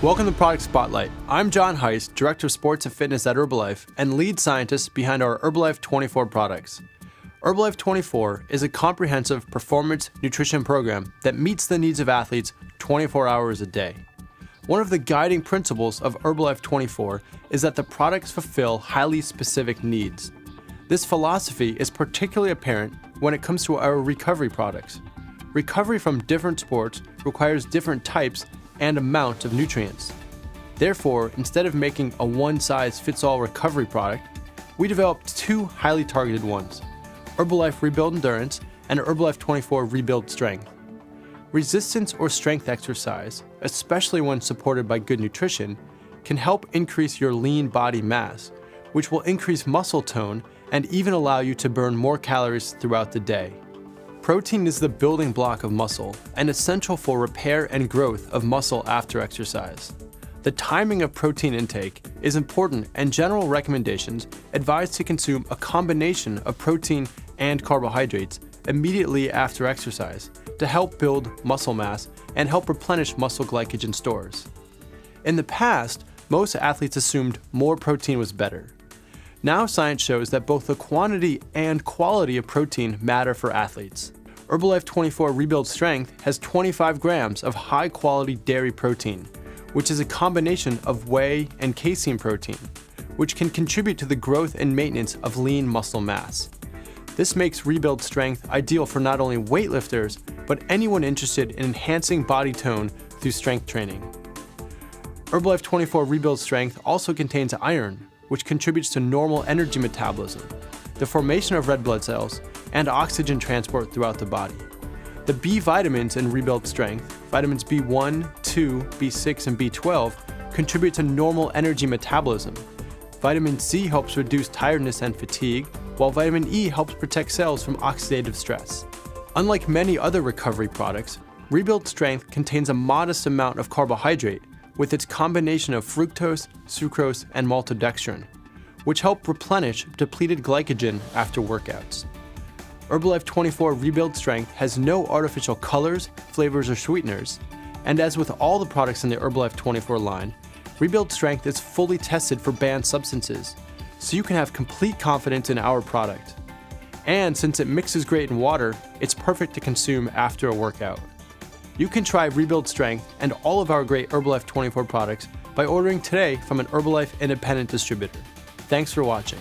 Welcome to Product Spotlight. I'm John Heiss, Director of Sports and Fitness at Herbalife and lead scientist behind our Herbalife24 products. Herbalife24 is a comprehensive performance nutrition program that meets the needs of athletes 24 hours a day. One of the guiding principles of Herbalife24 is that the products fulfill highly specific needs. This philosophy is particularly apparent when it comes to our recovery products. Recovery from different sports requires different types and amount of nutrients. Therefore, instead of making a one-size-fits-all recovery product, we developed two highly targeted ones, Herbalife Rebuild Endurance and Herbalife24 Rebuild Strength. Resistance or strength exercise, especially when supported by good nutrition, can help increase your lean body mass, which will increase muscle tone and even allow you to burn more calories throughout the day. Protein is the building block of muscle and essential for repair and growth of muscle after exercise. The timing of protein intake is important, and general recommendations advise to consume a combination of protein and carbohydrates immediately after exercise to help build muscle mass and help replenish muscle glycogen stores. In the past, most athletes assumed more protein was better. Now science shows that both the quantity and quality of protein matter for athletes. Herbalife24 Rebuild Strength has 25 grams of high-quality dairy protein, which is a combination of whey and casein protein, which can contribute to the growth and maintenance of lean muscle mass. This makes Rebuild Strength ideal for not only weightlifters, but anyone interested in enhancing body tone through strength training. Herbalife24 Rebuild Strength also contains iron, which contributes to normal energy metabolism, the formation of red blood cells, and oxygen transport throughout the body. The B vitamins in Rebuild Strength, vitamins B1, 2, B6, and B12, contribute to normal energy metabolism. Vitamin C helps reduce tiredness and fatigue, while vitamin E helps protect cells from oxidative stress. Unlike many other recovery products, Rebuild Strength contains a modest amount of carbohydrate with its combination of fructose, sucrose, and maltodextrin, which help replenish depleted glycogen after workouts. Herbalife24 Rebuild Strength has no artificial colors, flavors, or sweeteners, and as with all the products in the Herbalife24 line, Rebuild Strength is fully tested for banned substances, so you can have complete confidence in our product. And since it mixes great in water, it's perfect to consume after a workout. You can try Rebuild Strength and all of our great Herbalife24 products by ordering today from an Herbalife independent distributor. Thanks for watching.